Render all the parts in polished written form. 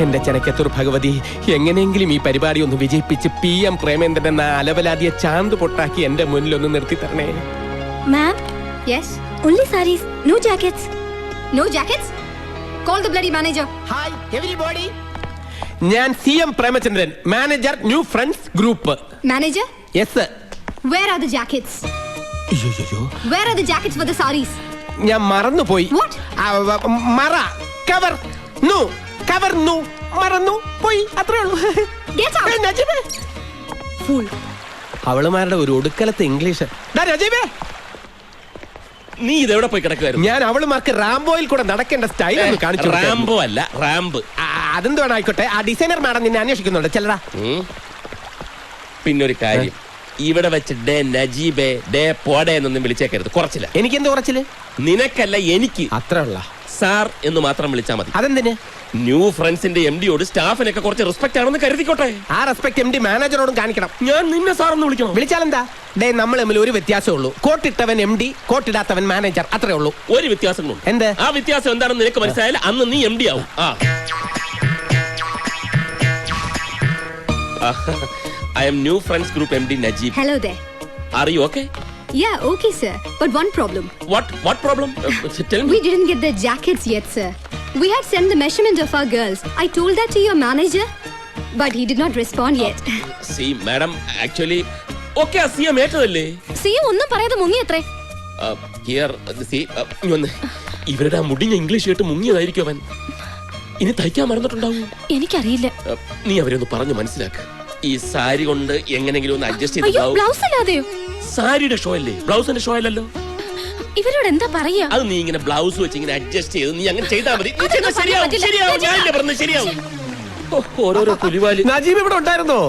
എന്റെ ചെനക്കത്തൂർ ഭഗവതി, എങ്ങനെയെങ്കിലും ഈ പരിപാടി ഒന്ന് വിജയിപ്പിച്ച് PM പ്രേമേന്ദ്രൻ എന്ന അലവലാതിയെ ചാന്ത് പൊട്ടാക്കി എന്റെ മുന്നിൽ ഒന്ന് നിർത്തി തരണേ. Ma'am, Yes? only sarees, no jackets. No jackets? Call the bloody manager. Hi everybody, ഞാൻ CM Premachandran, manager new friends group. Manager? Yes. Where are the jackets? അയ്യോ, Where are the jackets for the sarees? ഞാൻ മറന്നുപോയി. What? മറ cover നു cover നു മറന്നു പോയി, അത്രേ ഉള്ളൂ. Get out! നജീബേ, Fool. അവളുമാരുടെ ഒരു ഒടുക്കലത്തെ ഇംഗ്ലീഷ്. നജീബേ, നീ ഇതെവിടെ പോയി കിടക്കുവായിരുന്നു? ഞാൻ അവളുമാർക്ക് റാംബോയിൽ കൂടെ നടക്കേണ്ട സ്റ്റൈൽ ഒന്ന് കാണിച്ചു. റാംബോ അല്ല, റാമ്പ്. അതെന്തുവാണ് ആയിക്കോട്ടെ. ആ ഡിസൈനർ മാഡം നിന്നെ അന്വേഷിക്കുന്നുണ്ട്, ചെല്ലടാ. പിന്നൊരു കാര്യം, ഇവിടെ വെച്ച് ഡേ നജീബേ ഡേ പോടെ എന്നൊന്നും വിളിച്ചേക്കരുത്, കുറച്ചില്ല. എനിക്കെന്ത് കുറച്ചില്? നിനക്കല്ല, എനിക്ക്. അത്ര ഉള്ള സാർ എന്ന് മാത്രം വിളിച്ചാ മതി. അതെന്തിന്? ന്യൂ ഫ്രണ്ട്സിന്റെ MD-യോട് സ്റ്റാഫിനൊക്കെ കുറച്ച് റെസ്പെക്ട് ആണെന്ന് കരുതിക്കോട്ടെ. ആ റെസ്പെക്ട് MD മാനേജറോടും കാണിക്കണം. ഞാൻ നിന്നെ സാർ എന്ന് വിളിക്കണം. വിളിച്ചാലെന്താ? ഡേ, നമ്മൾ തമ്മിൽ ഒരു വ്യത്യാസമേ ഉള്ളൂ. കോട്ടിട്ടവൻ MD, കോട്ടിടാത്തവൻ മാനേജർ, അത്രേ ഉള്ളൂ. ഒരു വ്യത്യാസങ്ങളുണ്ട്. എന്ത്? ആ വ്യത്യാസം എന്താണെന്ന് നിനക്ക് മനസ്സിലായാലും അന്ന് നീ MD ആവും. I am new friends group MD Najib. Hello there. Are you okay? Yeah, okay, sir. But one problem. What problem? Tell me. We didn't get the jackets yet, sir. We had sent the measurement of our girls. I told that to your manager, but he did not respond yet. See, madam, actually, okay, see, I'm ഏറ്റതല്ലേ? See, ഒന്നും പറയാതെ മുങ്ങിയത്രേ. Here, see, ഇവരുടെ ആ മുടിഞ്ഞ English കേട്ട് മുങ്ങിയതായിരിക്കും അവൻ. ഇനി തയ്ക്കാൻ മറന്നിട്ടുണ്ടാവും. എനിക്കറിയില്ല. നീ അവരെ ഒന്ന് പറഞ്ഞു മനസ്സിലാക്ക. ഈ സാരി കൊണ്ട് എങ്ങനെങ്കിലും ഒന്ന് അഡ്ജസ്റ്റ് അയ്യോ, ചെയ്ത്. ബ്ലൗസ് അല്ലാതെയോ? സാരിയുടെ ഷോ അല്ലേ, ബ്ലൗസിന്റെ ഷോ അല്ലല്ലോ. ഇവരോട് എന്താ പറയാ? അത് നീ ഇങ്ങനെ ബ്ലൗസ് വെച്ച് ഇങ്ങനെ അഡ്ജസ്റ്റ് ചെയ്ത് നീ അങ്ങനെ ചെയ്താൽ മതി. അതൊന്നും ശരിയാവും, പറ്റില്ല. ശരിയാവും. ഞാനില്ലേ പറഞ്ഞത് ശരിയാവും. ഓരോരോ പുലിവാലി. നജീബ് ഇവിടെ ഉണ്ടായിരുന്നോ?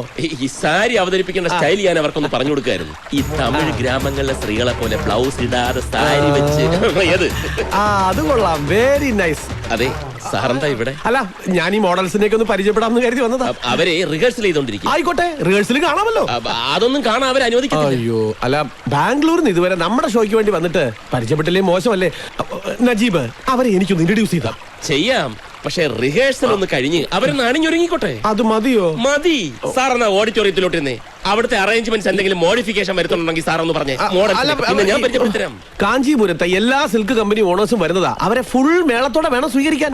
ഈ സാരി അവതരിപ്പിക്കേണ്ട സ്റ്റൈൽ ഞാൻ അവർക്കൊന്ന് പറഞ്ഞു കൊടുക്കായിരുന്നു. ഈ തമിഴ് ഗ്രാമങ്ങളിലെ സ്ത്രീകളെ പോലെ ബ്ലൗസ് ഇടാതെ സാരി വെച്ച്. ഏത്? അത് കൊള്ളാം, വെരി നൈസ്. അതെ, സാറെന്താ ഇവിടെ? അല്ല, ഞാൻ ഈ മോഡൽസിനെയൊക്കെ ഒന്ന് പരിചയപ്പെടാമെന്ന് കരുതി വന്നതാ. അവരെ റിഹേഴ്സൽ ചെയ്തോണ്ടിരിക്കും. ആയിക്കോട്ടെ, റിഹേഴ്സൽ കാണാമല്ലോ. അതൊന്നും കാണാൻ അവർ അനുവദിക്കില്ല. അയ്യോ, അല്ല, ബാംഗ്ലൂരിൽ നിന്ന് ഇതുവരെ നമ്മുടെ ഷോയ്ക്ക് വേണ്ടി വന്നിട്ട് പരിചയപ്പെട്ടില്ലേ മോശമല്ലേ? നജീബ്, അവരെ എനിക്കൊന്ന് ഇൻട്രൊഡ്യൂസ് ചെയ്താ. ചെയ്യാം, പക്ഷെ റിഹേഴ്സൽ ഒന്ന് കഴിഞ്ഞ് അവരൊന്ന് അണിഞ്ഞൊരുങ്ങിക്കോട്ടെ. അത് മതിയോ? മതി. സാർ എന്നാ ഓഡിറ്റോറിയത്തിലോട്ടിരുന്നേ. അവിടുത്തെ അറേഞ്ച്മെന്റ്സ് എന്തെങ്കിലും മോഡിഫിക്കേഷൻ വരുത്തുന്നുണ്ടെങ്കിൽ സാർ ഒന്ന് പറഞ്ഞേ. ഞാൻ പരിചയപ്പെടുത്തരാം. കാഞ്ചീപുരത്തെ എല്ലാ സിൽക്ക് കമ്പനി ഓണേഴ്സും വരുന്നതാ. അവരെ ഫുൾ മേളത്തോടെ വേണം സ്വീകരിക്കാൻ.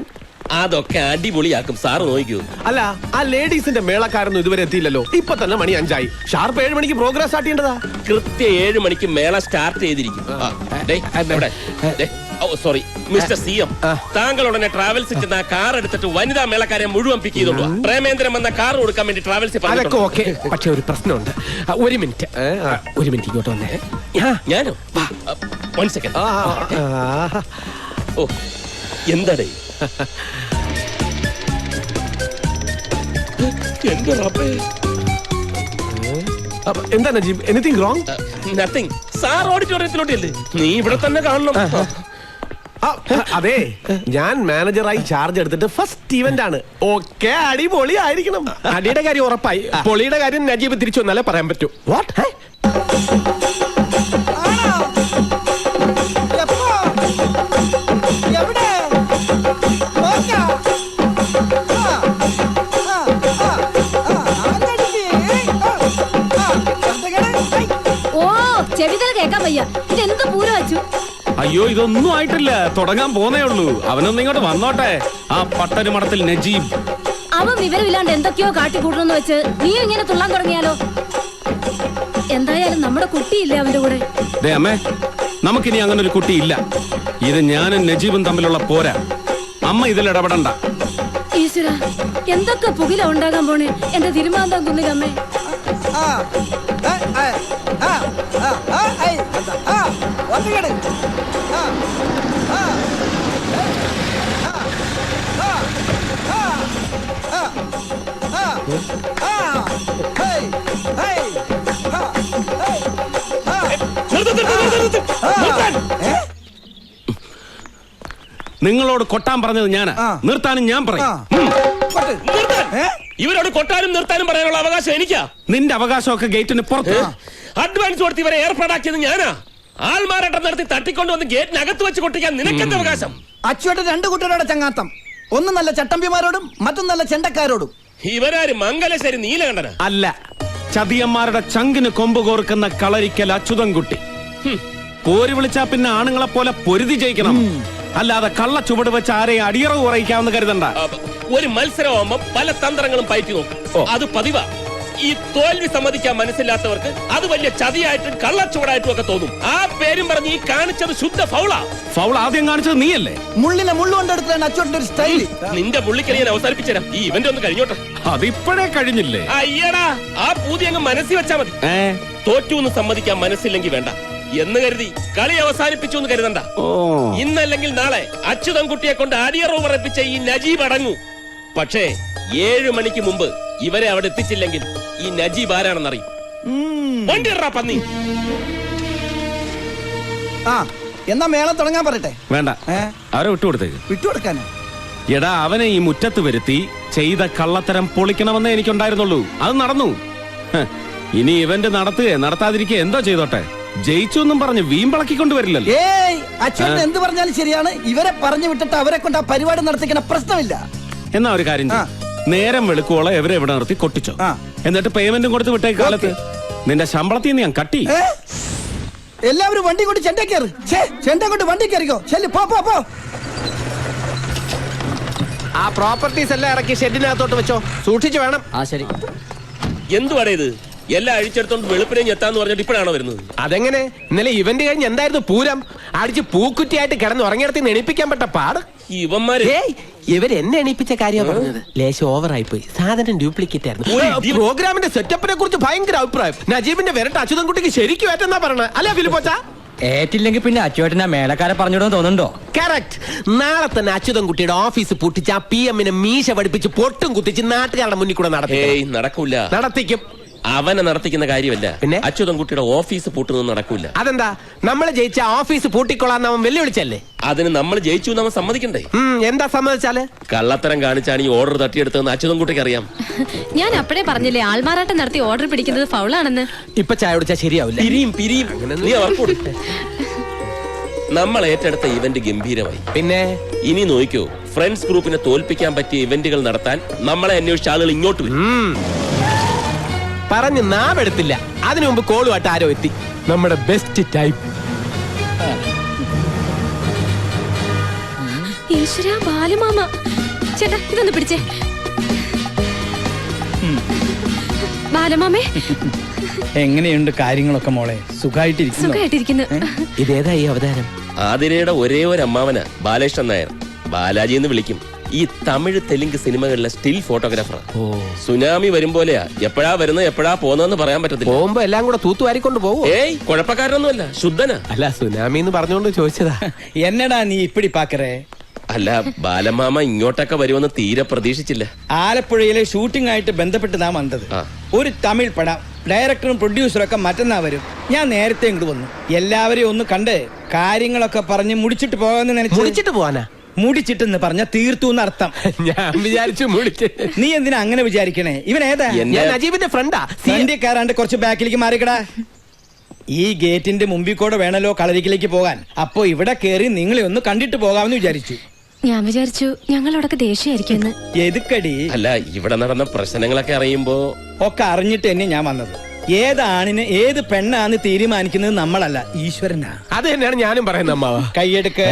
അതൊക്കെ അടിപൊളിയാക്കും, സാറ് നോക്കൂ. അല്ല, ആ ലേഡീസിന്റെ മേളക്കാരൊന്നും ഇതുവരെ എത്തിയില്ലല്ലോ. ഇപ്പൊ തന്നെ മണി 5 ആയി. ഷാർപ്പ് 7 മണിക്ക് പ്രോഗ്രാം സ്റ്റാർട്ട് ചെയ്യേണ്ടതാ. കൃത്യം 7 മണിക്ക് മേള സ്റ്റാർട്ട് ചെയ്തിരിക്കും. സോറി മിസ്റ്റർ CM, താങ്കൾ ഉടനെ ട്രാവൽസിൽ ചെന്ന കാർ എടുത്തിട്ട് വനിതാ മേളക്കാരെ മുഴുവൻ പിക്ക് ചെയ്തോളൂ. പ്രേമേന്ദ്രൻ എന്ന കാർ കൊടുക്കാൻ വേണ്ടി ട്രാവൽസിൽ. അതൊക്കെ ഓക്കെ, പക്ഷെ ഒരു പ്രശ്നമുണ്ട്. ഒരു മിനിറ്റ് ഇങ്ങോട്ട് വന്നേ. ഞാനോ? 1 സെക്കൻഡ്. ഓ, എന്താടേ? എന്റെ റബ്ബേ. എന്താ Najeeb, anything wrong? Nothing. Sir ഓഡിറ്റോറിയത്തിലോട്ടല്ലേ? നീ ഇവിടെ തന്നെ കാണണം. അതെ, ഞാൻ മാനേജറായി ചാർജ് എടുത്തിട്ട് ഫസ്റ്റ് ഇവന്റ് ആണ്. ഓക്കെ, അടിപൊളി ആയിരിക്കണം. അടിയുടെ കാര്യം ഉറപ്പായി. പൊളിയുടെ കാര്യം നജീബ് തിരിച്ചു വന്നാലേ പറയാൻ പറ്റൂ. വാട്ട്? ഓ, ചെവിതല കേക്കാൻ വയ്യ. ഇതെന്ത് പൂരം വെച്ചു? അയ്യോ, ഇതൊന്നും ആയിട്ടില്ല, തുടങ്ങാൻ പോന്നേ ഉള്ളൂ. അവനൊന്നും ഇങ്ങോട്ട് വന്നോട്ടെ. ആ പട്ടര് മഠത്തിൽ നജീബ്. അവൻ വിവരമില്ലാണ്ട് എന്തൊക്കെയോ കാട്ടിക്കൂട്ടണമെന്ന് വെച്ച് നീ ഇങ്ങനെ തുള്ളാൻ തുടങ്ങിയാലോ? എന്തായാലും നമ്മുടെ കുട്ടിയില്ലേ അവന്റെ കൂടെ? ദേ അമ്മേ, നമുക്കിനി അങ്ങനെ ഒരു കുട്ടിയില്ല. ഇത് ഞാനും നജീബും തമ്മിലുള്ള പോരാ. അമ്മ ഇതിൽ ഇടപെടണ്ട. ഈശ്വര, എന്തൊക്കെ പുകില ഉണ്ടാകാൻ പോണേ എന്റെ തിരുമാന്താൻ കുന്നിലമ്മേ. നിങ്ങളോട് കൊട്ടാൻ പറഞ്ഞത് ഞാനാ, നിർത്താനും ഞാൻ പറയും. ഇവരോട് കൊട്ടാനും നിർത്താനും പറയാനുള്ള അവകാശം എനിക്കാ. നിന്റെ അവകാശമൊക്കെ ഗേറ്റിന് പുറത്ത്. അഡ്വാൻസ് കൊടുത്ത് ഇവരെ ഏർപ്പാടാക്കിയത് ഞാനാ. ആൾമാരാട്ടം നടത്തി തട്ടിക്കൊണ്ടുവന്ന് ഗേറ്റിനകത്ത് വെച്ച് കൊട്ടിക്കാൻ നിനക്കെന്ത് അവകാശം? അച്ചുവേട്ടൻ 2 കുട്ടികളുടെ ചങ്ങാത്തം. ഒന്ന് നല്ല ചട്ടമ്പിമാരോടും മറ്റൊന്ന് നല്ല ചെണ്ടക്കാരോടും. ഇവരാര് മംഗലശ്ശേരി നീലകണ്ഠന? അല്ല, ചതിയന്മാരുടെ ചങ്കിന് കൊമ്പ് കോർക്കുന്ന കളരിക്കൽ അച്യുതൻകുട്ടി. പോര് വിളിച്ചാ പിന്നെ ആണുങ്ങളെ പോലെ പൊരുതി ജയിക്കണം, അല്ലാതെ കള്ള ചുവട് വെച്ച് ആരെയും അടിയറവ് കുറയിക്കാമെന്ന് കരുതണ്ട. ഒരു മത്സരമാകുമ്പോ പല തന്ത്രങ്ങളും പയറ്റി നോക്കും, അത് പതിവാ. ഈ തോൽവി സമ്മതിക്കാൻ മനസ്സില്ലാത്തവർക്ക് അത് വലിയ ചതിയായിട്ടും കള്ളച്ചുവടായിട്ടും ഒക്കെ തോന്നും. ആ പേരും പറഞ്ഞ് ഈ കാണിച്ചത് ശുദ്ധ ഫൗളാ. ഫൗൾ ആദ്യം കാണിച്ചത് നീയല്ലേ? മുള്ളിനെ മുള്ളുകൊണ്ടെടുത്താണ് അച്ചോട്ടിന്റെ ഒരു സ്റ്റൈല്. നിന്റെ മുള്ളിക്കൽ ഞാൻ അവസാനിപ്പിച്ചുതരാം. ഈ ഇവന്റ് ഒന്ന് കഴിഞ്ഞോട്ടെ. അതിപ്പോഴേ കഴിഞ്ഞില്ലേ? അയ്യടാ, ആ പൂതി അങ്ങ് മനസ്സിൽ വെച്ചാ മതി. തോറ്റു എന്ന് സമ്മതിക്കാൻ മനസ്സില്ലെങ്കിൽ വേണ്ട എന്ന് കരുതി കളി അവസാനിപ്പിച്ചു എന്ന് കരുതണ്ട. ഇന്നല്ലെങ്കിൽ നാളെ അച്യുതൻകുട്ടിയെ കൊണ്ട് അടിയറവ് പറയിപ്പിച്ച ഈ നജീബ് അടങ്ങൂ. പക്ഷേ 7 മണിക്ക് മുമ്പ് ഇവരെ അവിടെ എത്തിച്ചില്ലെങ്കിൽ ഈ നജീബ് ആരാണെന്നറിയും. വണ്ടിയിടാ പന്നി. ആ എന്നാ മേളം തുടങ്ങാൻ പറയട്ടെ. വേണ്ട, അവരെ വിട്ടുകൊടുത്തേക്ക്. വിട്ടുകൊടുക്കാനോ? എടാ, അവനെ ഈ മുറ്റത്ത് വരുത്തി ചെയ്ത കള്ളത്തരം പൊളിക്കണമെന്നേ എനിക്കുണ്ടായിരുന്നുള്ളൂ. അത് നടന്നു. ഇനി ഇവന്റ് നടത്താതിരിക്കുക എന്തോ ചെയ്തോട്ടെ. ജയിച്ചു എന്നും പറഞ്ഞ് വീമ്പളക്കിക്കൊണ്ട് വരില്ലല്ലോ. ഏയ്, അച്ഛൻ എന്ത് പറഞ്ഞാലും ശരിയാണ്. ഇവരെ പറഞ്ഞു വിട്ടിട്ട് അവരെ കൊണ്ട് ആ പരിപാടി നടത്തിക്കണ പ്രശ്നമില്ല. എന്നാ ഒരു കാര്യം ചെയ്യ്. നേരം വെളുക്കോളം എവരെ ഇവിടെ നിർത്തി കൊട്ടിച്ചോ. എന്നിട്ട് പേയ്മെന്റും കൊടുത്ത് വിട്ടേക്ക് കാലത്ത്. നിന്റെ ശമ്പളത്തിൽ നിന്ന് ഞാൻ കട്ടി. എല്ലാവരും വണ്ടി കൊണ്ട് ചെണ്ട കയറി. ചെണ്ട കൊണ്ട് വണ്ടി കയറിക്കോ. ശരി, പോ പോ പോ. ആ പ്രോപ്പർട്ടീസ് എല്ലാം ഇറക്കി ഷെഡിനകത്തോട്ട് വെച്ചോ. സൂക്ഷിച്ചു വേണം. ആ ശരി. എന്തുവാടേ ഇത്? എല്ലാം അഴിച്ചെടുത്തോണ്ട് വെളുപ്പിനെയും എത്താന്ന് പറഞ്ഞിട്ട് ഇപ്പോഴാണോ വരുന്നത്? അതെങ്ങനെ? ഇന്നലെ ഇവന്റ് കഴിഞ്ഞ് എന്തായിരുന്നു പൂരം? അടിച്ച് പൂക്കുറ്റിയായിട്ട് കിടന്ന് ഉറങ്ങിയിടത്ത് എണീപ്പിക്കാൻ പറ്റ പാട്. ഇവന്മാര് ഇവർ എന്നെ എണീപ്പിച്ച കാര്യമാണ് പറഞ്ഞത്. ലേശം ഓവറായി പോയി. സാധനം ഡ്യൂപ്ലിക്കേറ്റ് ആയിരുന്നു. പ്രോഗ്രാമിന്റെ സെറ്റപ്പിനെ കുറിച്ച് ഭയങ്കര അഭിപ്രായം. നജീബിന്റെ വിരട്ട് അച്യുതൻകുട്ടിക്ക് ശരിക്കും ഏറ്റെന്നാ പറയണേ. അല്ലെ ഫിലിപ്പോച്ച? ഏറ്റില്ലെങ്കിൽ പിന്നെ അച്ചുവേട്ടനാ മേലക്കാരെ പറഞ്ഞിടും തോന്നുന്നുണ്ടോ? കറക്റ്റ്. നാളെ തന്നെ അച്യുതൻകുട്ടിയുടെ ഓഫീസ് പൊട്ടിച്ച് ആ PM-നെ മീശ പഠിപ്പിച്ച് പൊട്ടും കുത്തിച്ച് നാട്ടുകാരുടെ മുന്നിൽ കൂടെ നടക്കൂല. നടത്തിക്കും. അവനെ നടത്തിക്കുന്ന കാര്യമല്ല. പിന്നെ അച്യുതൻകുട്ടിയുടെ ഓഫീസ് പൂട്ടുന്നത് നടക്കൂല. അതെന്താ? നമ്മൾ ജയിച്ച ഓഫീസ് പൂട്ടിക്കൊള്ളാന്ന് അവൻ വെല്ലുവിളിച്ചല്ലേ? അതിന് നമ്മൾ ജയിച്ചു എന്ന് അവൻ സമ്മതിക്കണ്ടേ? എന്താ സമ്മതിച്ചാല്? കള്ളത്തരം കാണിച്ചാണ് ഈ ഓർഡർ തട്ടിയെടുത്തതെന്ന് അച്യുതൻകുട്ടിക്ക് അറിയാം. ഞാൻ അപ്പഴേ പറഞ്ഞില്ലേ ആൾമാറാട്ടം നടത്തി ഓർഡർ പിടിക്കുന്നത് ഫൗളാണെന്ന്. ഇപ്പൊ ചായ കുടിച്ചാൽ ശരിയാവില്ല. പിരിയും. നീ അവർക്കൂടി. നമ്മൾ ഏറ്റെടുത്ത ഇവന്റ് ഗംഭീരമായി. പിന്നെ ഇനി നോക്കിക്കോ, ഫ്രണ്ട്സ് ഗ്രൂപ്പിനെ തോൽപ്പിക്കാൻ പറ്റിയ ഇവന്റുകൾ നടത്താൻ നമ്മളെ അന്വേഷിച്ച ആളുകൾ ഇങ്ങോട്ട് വരും. പറഞ്ഞ് നാവെടുത്തില്ല. അതിനു മുമ്പ് കോളുമായിട്ട് ആരോ എത്തി. നമ്മുടെ ബെസ്റ്റ് ടൈപ്പ്. ഈശ്വര, ബാലമാമ. ചേട്ടാ, ഇതൊന്ന് പിടിച്ചേ. ബാലമാമേ, എങ്ങനെയുണ്ട് കാര്യങ്ങളൊക്കെ മോളെ? സുഖമായിട്ടിരിക്കുന്നു. ഇതേതാ ഈ അവതാരം? ആതിരയുടെ ഒരേ ഒരു അമ്മാവന ബാലകൃഷ്ണൻ നായർ. ബാലാജി എന്ന് വിളിക്കും. ഈ തമിഴ് തെലുങ്ക് സിനിമകളിലെ സ്റ്റിൽ ഫോട്ടോഗ്രാഫർ. സുനാമി വരും പോലെയാ. എപ്പോഴാ വരുന്നത് എപ്പോഴാ പോകുന്നതെന്ന് പറയാൻ പറ്റത്തില്ല. പോകുമ്പോ എല്ലാം കൂടെ തൂത്തുവാരിക്കൊണ്ട് പോകും. കുഴപ്പക്കാരനൊന്നുമല്ല, ശുദ്ധനാ. അല്ല, സുനാമി എന്ന് പറഞ്ഞുകൊണ്ട് ചോദിച്ചതാ. എന്നടാ നീ ഇപ്പിടി പാക്കറേ? അല്ല, ബാലമാമ ഇങ്ങോട്ടൊക്കെ വരുമെന്ന് തീരെ പ്രതീക്ഷിച്ചില്ല. ആലപ്പുഴയിലെ ഷൂട്ടിംഗ് ആയിട്ട് ബന്ധപ്പെട്ട് നാം വന്നത്. ഒരു തമിഴ് പടം ഡയറക്ടറും പ്രൊഡ്യൂസറും ഒക്കെ മറ്റന്നാ വരും. ഞാൻ നേരത്തെ ഇങ്ങോട്ട് വന്നു. എല്ലാവരെയും ഒന്ന് കണ്ട് കാര്യങ്ങളൊക്കെ പറഞ്ഞ് മുടിച്ചിട്ട് പോകാന്ന് നനച്ചു. മുടിച്ചിട്ട് പോവാനാ? മുടിച്ചിട്ടെന്ന് പറഞ്ഞ തീർത്തു എന്നർത്ഥം. ഞാൻ വിചാരിച്ചു മുടിച്ച്. നീ എന്തിനാ അങ്ങനെ വിചാരിക്കണേ? ഇവൻ ഏതാ? ഞാൻ നജീബിന്റെ ഫ്രണ്ടാ. ഫ്രണ്ടിക്കാരാണ്ട് കുറച്ച് ബാക്കിലേക്ക് മാറിക്കടാ. ഈ ഗേറ്റിന്റെ മുമ്പിൽ കൂടെ വേണല്ലോ കളരിക്കിലേക്ക് പോകാൻ. അപ്പോ ഇവിടെ കേറി നിങ്ങളെ ഒന്ന് കണ്ടിട്ട് പോകാമെന്ന് വിചാരിച്ചു. ഞാൻ വിചാരിച്ചു ഞങ്ങളോടൊക്കെ ദേഷ്യമായിരിക്കും. എതുക്കടി? അല്ല, ഇവിടെ നടന്ന പ്രശ്നങ്ങളൊക്കെ അറിയുമ്പോ ഒക്കെ അറിഞ്ഞിട്ട് തന്നെ ഞാൻ വന്നത്. ഏത് ആണിന് ഏത് പെണ്ണാന്ന് തീരുമാനിക്കുന്നത് നമ്മളല്ല, ഈശ്വരനാ. അത് തന്നെയാണ് ഞാനും പറയുന്നത്. അമ്മാവ കൈയെടുക്ക്.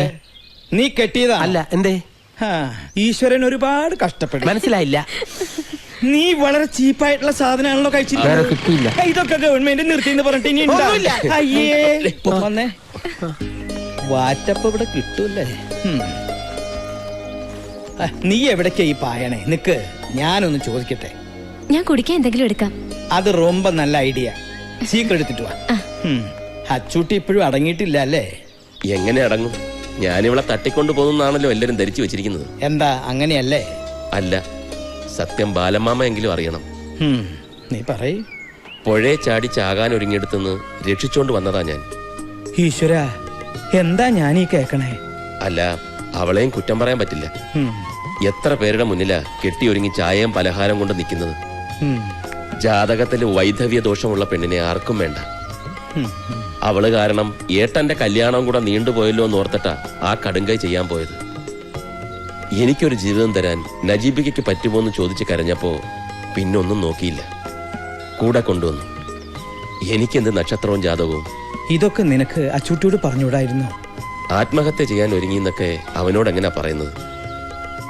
നീ കെട്ടിയതാ? അല്ല. എന്തേ? ഈശ്വരൻ ഒരുപാട് കഷ്ടപ്പെട്ടു. മനസ്സിലായില്ല. നീ വളരെ ചീപ്പായിട്ടുള്ള സാധനമാണല്ലോ കഴിച്ചില്ല. ഇതൊക്കെ ഗവൺമെന്റ് നിർത്തിന്ന് പറഞ്ഞിട്ട് ഇനി അയ്യേ വന്നേ. വാറ്റപ്പ ഇവിടെ കിട്ടൂല്ലേ? നീ എവിടേക്കാ ഈ പായണേ? നിക്ക്, ഞാനൊന്ന് ചോദിക്കട്ടെ. ഞാൻ കുടിക്കാൻ എന്തെങ്കിലും എടുക്കാം. അത് ரொம்ப നല്ല ഐഡിയ. സീക്രട്ട് എടുത്തിട്ട് വാ. അച്ചൂട്ടി ഇപ്പോഴും അടങ്ങിയിട്ടില്ല അല്ലേ? എങ്ങനെ അടങ്ങും? ഞാനിവളെ തട്ടിക്കൊണ്ടു പോകുന്നാണല്ലോ എല്ലാരും ധരിച്ചു വെച്ചിരിക്കുന്നത്. എന്താ അങ്ങനെയല്ലേ? അല്ല, സത്യം ബാലമാമ എങ്കിലും അറിയണം. നീ പറയ്. പുഴയെ ചാടി ചാകാൻ ഒരുങ്ങിയെടുത്തുനിന്ന് രക്ഷിച്ചോണ്ട് വന്നതാ ഞാൻ. ഈശ്വര, എന്താ ഞാനീ കേക്കണേ? അല്ല, അവളെയും കുറ്റം പറയാൻ പറ്റില്ല. എത്ര പേരുടെ മുന്നിലാ കെട്ടിയൊരുങ്ങി ചായയും പലഹാരം കൊണ്ട് നിൽക്കുന്നത്. ജാതകത്തില് വൈധവ്യ ദോഷമുള്ള പെണ്ണിനെ ആർക്കും വേണ്ട. അവള് കാരണം ഏട്ടന്റെ കല്യാണം കൂടെ നീണ്ടുപോയല്ലോ എന്ന് ഓർത്തിട്ടാ ആ കടുങ്കൈ ചെയ്യാൻ പോയത്. എനിക്കൊരു ജീവിതം തരാൻ നജീബിക്കയ്ക്ക് പറ്റുമോ എന്ന് ചോദിച്ച് കരഞ്ഞപ്പോ പിന്നൊന്നും നോക്കിയില്ല, കൂടെ കൊണ്ടുവന്നു. എനിക്കെന്ത് നക്ഷത്രവും ജാതകവും. ഇതൊക്കെ നിനക്ക് അച്ചൂട്ടിയോട് പറഞ്ഞുകൂടായിരുന്നു? ആത്മഹത്യ ചെയ്യാൻ ഒരുങ്ങിന്നൊക്കെ അവനോട് എങ്ങനെയാ പറയുന്നത്?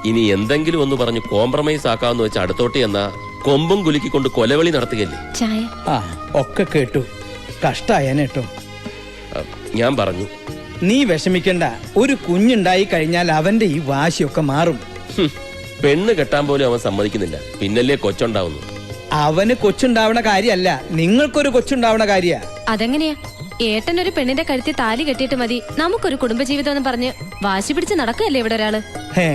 ഇനി എന്തെങ്കിലും ഒന്ന് പറഞ്ഞ് കോംപ്രമൈസ് ആക്കാമെന്ന് വെച്ച് അടുത്തോട്ട് എന്നാ കൊമ്പും കുലുക്കിക്കൊണ്ട് കൊലവിളി നടത്തുകയല്ലേ. ചായ. ആ ഒക്കെ കേട്ടു, കഷ്ടായനേട്ടോ. ഞാൻ പറഞ്ഞു, നീ വിഷമിക്കണ്ട, ഒരു കുഞ്ഞുണ്ടായി കഴിഞ്ഞാൽ അവന്റെ ഈ വാശിയൊക്കെ മാറും. പെണ്ണ് കെട്ടാൻ പോലും അവൻ സമ്മതിക്കുന്നില്ല, പിന്നല്ലേ കൊച്ചുണ്ടാവുന്നു. അവന് കൊച്ചുണ്ടാവണ കാര്യല്ല, നിങ്ങൾക്കൊരു കൊച്ചുണ്ടാവണ കാര്യ. അതെങ്ങനെയാ? ഏട്ടനൊരു പെണ്ണിന്റെ കഴുത്തിൽ താലി കെട്ടിയിട്ട് മതി നമുക്കൊരു കുടുംബജീവിതം എന്ന് പറഞ്ഞ് വാശി പിടിച്ച് നടക്കുകയല്ലേ ഇവിടെ ഒരാള്. ഏ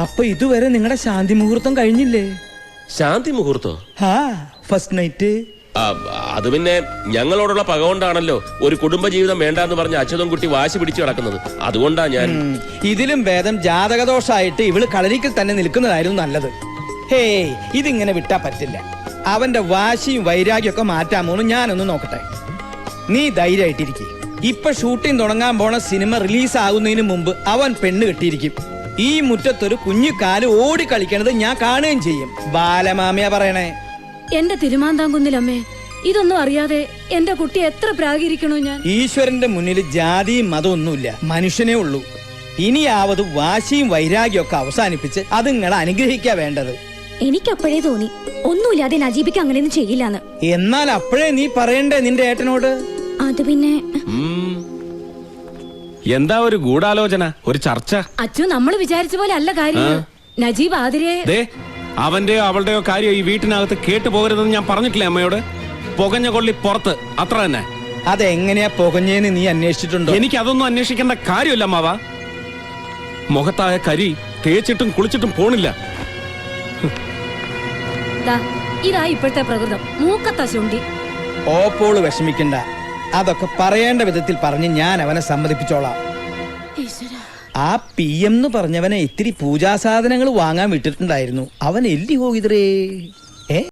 അപ്പൊ ഇതുവരെ നിങ്ങളുടെ ശാന്തി മുഹൂർത്തം കഴിഞ്ഞില്ലേ? ശാന്തി മുഹൂർത്തോ? ആ ഫസ്റ്റ് നൈറ്റ്. അത് പിന്നെ ഞങ്ങളോടുള്ള പക കൊണ്ടാണല്ലോ ഒരു കുടുംബജീവിതം വേണ്ടെന്ന് പറഞ്ഞ അച്യുതൻകുട്ടി വാശി പിടിച്ചു കിടക്കുന്നത്. അതുകൊണ്ടാ ഞാൻ. ഇതിലും ഭേദം ജാതകദോഷായിട്ട് ഇവള് കളരിക്കൽ തന്നെ നിൽക്കുന്നതായിരുന്നു നല്ലത്. ഹേയ്, ഇതിങ്ങനെ വിട്ടാ പറ്റില്ല. അവന്റെ വാശിയും വൈരാഗ്യം ഒക്കെ മാറ്റാമോന്ന് ഞാനൊന്ന് നോക്കട്ടെ. നീ ധൈര്യമായിട്ടിരിക്കും. ഇപ്പൊ ഷൂട്ടിംഗ് തുടങ്ങാൻ പോണ സിനിമ റിലീസ് ആകുന്നതിന് മുമ്പ് അവൻ പെണ്ണ് കെട്ടിയിരിക്കും. ഈ മുറ്റത്തൊരു കുഞ്ഞു കാല് ഓടി കളിക്കണത് ഞാൻ കാണുകയും ചെയ്യും. ബാലമാമിയാ പറയണേ. എന്റെ തിരുമാന്താംകുന്നിലമ്മേ, ഇതൊന്നും അറിയാതെ എന്റെ കുട്ടി എത്ര പ്രാഗിരിക്കണോ ഞാൻ. ഈശ്വരന്റെ മുന്നിൽ ജാതിയും മതമൊന്നുമില്ല, മനുഷ്യനേ ഉള്ളൂ. ഇനിയാവത് വാശിയും വൈരാഗ്യം ഒക്കെ അവസാനിപ്പിച്ച് അത് നിങ്ങളെ അനുഗ്രഹിക്കാ വേണ്ടത്. എനിക്കപ്പോഴേ തോന്നി ഒന്നുമില്ലാതെ നജീബിക്ക് അങ്ങനെയൊന്നും ചെയ്യില്ലാന്ന്. എന്നാൽ അപ്പോഴേ നീ പറയണ്ടേ നിന്റെ ഏട്ടനോട്? അത് പിന്നെ എന്താ ഒരു ഗൂഢാലോചന, ഒരു ചർച്ച? അച്ഛൻ നമ്മൾ വിചാരിച്ച പോലെ അല്ല കാര്യം. നജീബ് ആതിരെ ദേ, അവന്റെയോ അവളുടെയോ കാര്യം ഈ വീട്ടിനകത്ത് കേട്ടു പോകരുതെന്ന് ഞാൻ പറഞ്ഞിട്ടില്ലേ അമ്മയോട്? പുകഞ്ഞ കൊള്ളി പുറത്ത്, അത്ര തന്നെ. അതെങ്ങനെയാ പുകഞ്ഞേന്ന് നീ അന്വേഷിച്ചിട്ടുണ്ടോ? എനിക്ക് അതൊന്നും അന്വേഷിക്കേണ്ട കാര്യമില്ല അമ്മാവ. മുഖത്തായ കരി തേച്ചിട്ടും കുളിച്ചിട്ടും പോണില്ല. ഇതാ ഇപ്പോഴത്തെ പ്രകൃതം, മൂക്കത്ത ശുണ്ടി. ഓപ്പോള് വിഷമിക്കണ്ട, അതൊക്കെ പറയേണ്ട വിധത്തിൽ പറഞ്ഞ് ഞാൻ അവനെ സമ്മതിപ്പിച്ചോളാം. ആ PM എന്ന് പറഞ്ഞവനെ ഇത്തിരി പൂജാസാധനങ്ങൾ വാങ്ങാൻ വിട്ടിട്ടുണ്ടായിരുന്നു. അവൻ എല്ലി പോകിതരേ.